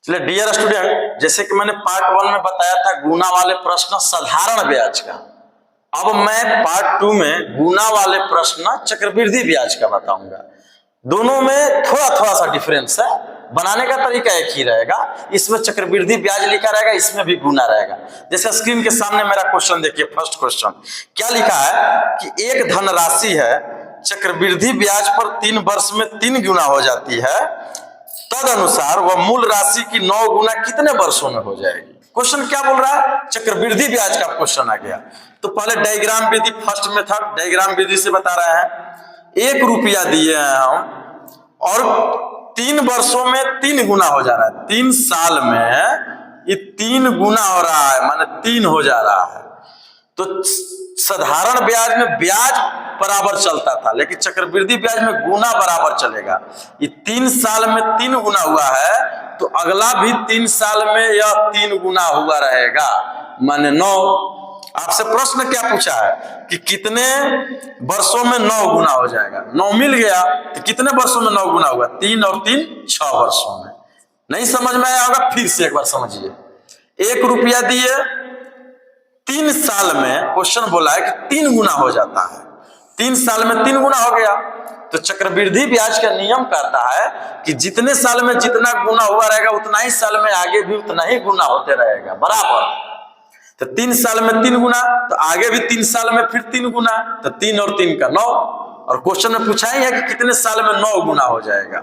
चलिए dear student, जैसे कि मैंने पार्ट 1 में बताया था गुना वाले प्रश्न साधारण ब्याज का, अब मैं पार्ट 2 में गुना वाले प्रश्न चक्रवृद्धि ब्याज का बताऊंगा। दोनों में थोड़ा थोड़ा सा डिफरेंस है, बनाने का तरीका एक ही रहेगा। इसमें चक्रवृद्धि ब्याज लिखा रहेगा, इसमें भी गुना रहेगा। जैसे स्क्रीन के सामने मेरा क्वेश्चन देखिए, फर्स्ट क्वेश्चन क्या लिखा है कि एक धनराशि है, चक्रवृद्धि ब्याज पर 3 वर्ष में 3 गुना हो जाती है, तद अनुसार वह मूल राशि की 9 गुना कितने वर्षों में हो जाएगी। क्वेश्चन क्या बोल रहा है, चक्रवृद्धि ब्याज का क्वेश्चन आ गया। तो पहले डायग्राम विधि, फर्स्ट मेथड डायग्राम विधि से बता रहे हैं। 1 रुपया दिए हैं हम और 3 वर्षों में 3 गुना हो जा रहा है, 3 साल में ये 3 गुना हो रहा है, माने 3 हो जा रहा है। तो साधारण ब्याज में ब्याज बराबर चलता था, लेकिन चक्रवृद्धि ब्याज में गुना बराबर चलेगा। ये 3 साल में 3 गुना हुआ है, तो अगला भी 3 साल में यह 3 गुना हुआ रहेगा, माने 9। आपसे प्रश्न क्या पूछा है कि कितने वर्षों में 9 गुना हो जाएगा। 9 मिल गया, तो कितने वर्षों में 9 गुना हुआ, 3 और 3 6 वर्षों में। नहीं समझ में आया होगा, फिर से एक बार समझिए। 1 रुपया दिए, 3 साल में क्वेश्चन बोला है कि 3 गुना हो जाता है, 3 साल में 3 गुना हो गया। तो चक्रवृद्धि ब्याज का नियम कहता है कि जितने साल में जितना गुना हुआ रहेगा, उतना ही साल में आगे भी उतना ही गुना होते रहेगा बराबर। तो 3 साल में 3 गुना, तो आगे भी 3 साल में फिर 3 गुना, तो 3 और 3 का 9। और क्वेश्चन में पूछा ही है कि कितने साल में 9 गुना हो जाएगा।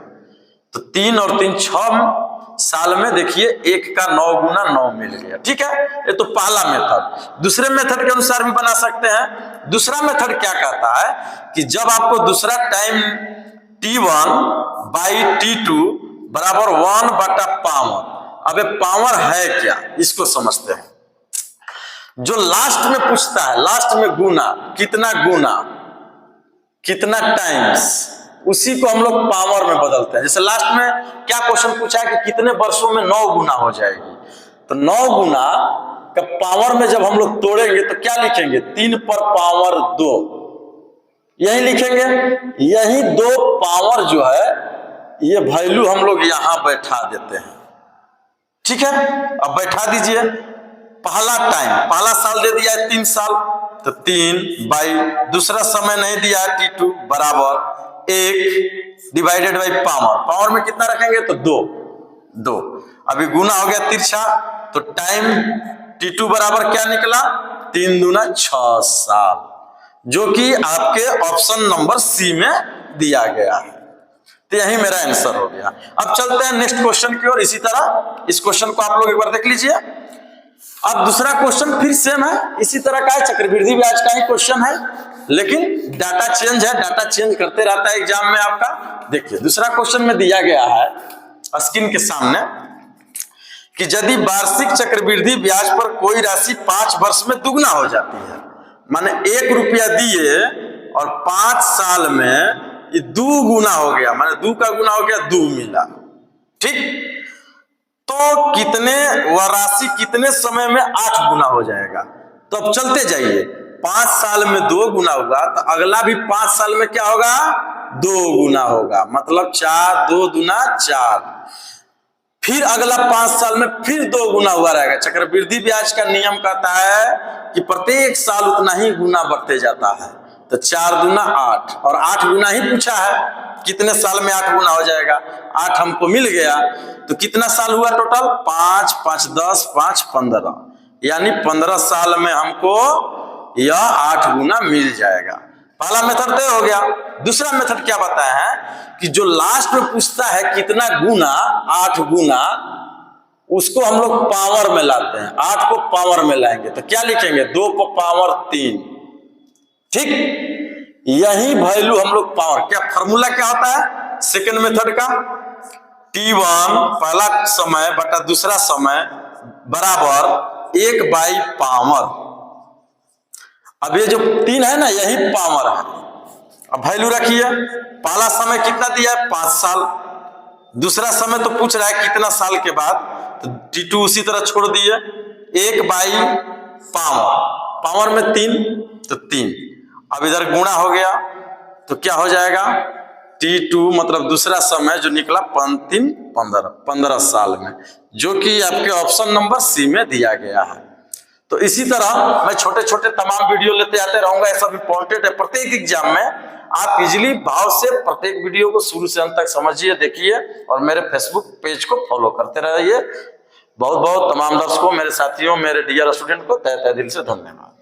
तो 3 और 3 6 साल में देखिए 1 का 9 गुना 9 मिल गया। ठीक है, ये तो पहला मेथड। दूसरे मेथड के अनुसार भी बना सकते हैं। दूसरा मेथड क्या कहता है कि जब आपको दूसरा टाइम T1 बाई T2 बराबर 1 बटा पावर। अब पावर है क्या, इसको समझते हैं। जो लास्ट में पूछता है, लास्ट में गुना, कितना टाइम्स, उसी को हम लोग पावर में बदलते हैं। जैसे लास्ट में क्या क्वेश्चन पूछा है कि कितने वर्षों में 9 गुना हो जाएगी, तो 9 गुना का पावर में जब हम लोग तोड़ेंगे तो क्या लिखेंगे, 3 पर पावर 2, यही लिखेंगे। यही 2 पावर जो है ये वैल्यू हम लोग यहां बैठा देते हैं। ठीक है, अब बैठा दीजिए। पहला टाइम, पहला साल दे दिया है 3 साल, तो 3 बाई दूसरा समय नहीं दिया है T2 बराबर 1 डिवाइडेड बाई पावर। पावर में कितना रखेंगे तो 2। अभी गुना हो गया तिरछा, तो टाइम T2 बराबर क्या निकला, 3 दूना 6 साल, जो कि आपके ऑप्शन नंबर सी में दिया गया है। तो यही मेरा आंसर हो गया। अब चलते हैं नेक्स्ट क्वेश्चन की ओर। इसी तरह इस क्वेश्चन को आप लोग एक बार देख लीजिए। अब दूसरा क्वेश्चन फिर सेम है, इसी तरह का है, चक्रवृद्धि ब्याज का ही क्वेश्चन है, लेकिन डाटा चेंज है, डाटा चेंज करते रहता है एग्जाम में आपका। देखिए दूसरा क्वेश्चन में दिया गया है स्क्रीन के सामने कि यदि वार्षिक चक्रवृद्धि ब्याज पर कोई राशि 5 वर्ष में दुगना हो जाती है, माने 1 रुपया दिए और 5 साल में ये 2 गुना हो गया, माने 2 का गुना हो गया, 2 मिला। ठीक, तो कितने वह राशि कितने समय में 8 गुना हो जाएगा। तो अब चलते जाइए, 5 साल में 2 गुना होगा, तो अगला भी 5 साल में क्या होगा, 2 गुना होगा, मतलब 4 2 दूना 4। फिर अगला 5 साल में फिर 2 गुना हुआ रहेगा। चक्रवृद्धि ब्याज का नियम कहता है कि प्रत्येक साल उतना ही गुना बढ़ते जाता है। तो 4 दूना 8, और 8 गुना ही पूछा है, कितने साल में 8 गुना हो जाएगा। 8 हमको मिल गया, तो कितना साल हुआ टोटल, 5 5 10 5 15, यानी 15 साल में हमको यह 8 गुना मिल जाएगा। पहला मेथड तय हो गया। दूसरा मेथड क्या बताया है कि जो लास्ट में पूछता है कितना गुना, 8 गुना, उसको हम लोग पावर में लाते हैं। 8 को पावर में लाएंगे तो क्या लिखेंगे, 2 को पावर 3। ठीक, यही वैल्यू हम लोग पावर, क्या फॉर्मूला क्या होता है सेकंड मेथड का, T1 पहला समय बटा दूसरा समय बराबर 1 बाई पावर। अब ये जो 3 है ना, यही पावर है। अब वैल्यू रखिए, पहला समय कितना दिया है, 5 साल, दूसरा समय तो पूछ रहा है कितना साल के बाद, तो T2 उसी तरह छोड़ दिए, 1 बाई पावर में 3, तो 3। अब इधर गुणा हो गया, तो क्या हो जाएगा, T2 मतलब दूसरा समय जो निकला 15 साल में, जो कि आपके ऑप्शन नंबर सी में दिया गया है। तो इसी तरह मैं छोटे छोटे तमाम वीडियो लेते आते रहूंगा, ये सब इंपॉर्टेंट है प्रत्येक एग्जाम में। आप इजिली भाव से प्रत्येक वीडियो को शुरू से अंत तक समझिए, देखिए और मेरे फेसबुक पेज को फॉलो करते रहिए। बहुत बहुत तमाम दर्शकों, मेरे साथियों, मेरे डियर स्टूडेंट को तहे तहे दिल से धन्यवाद।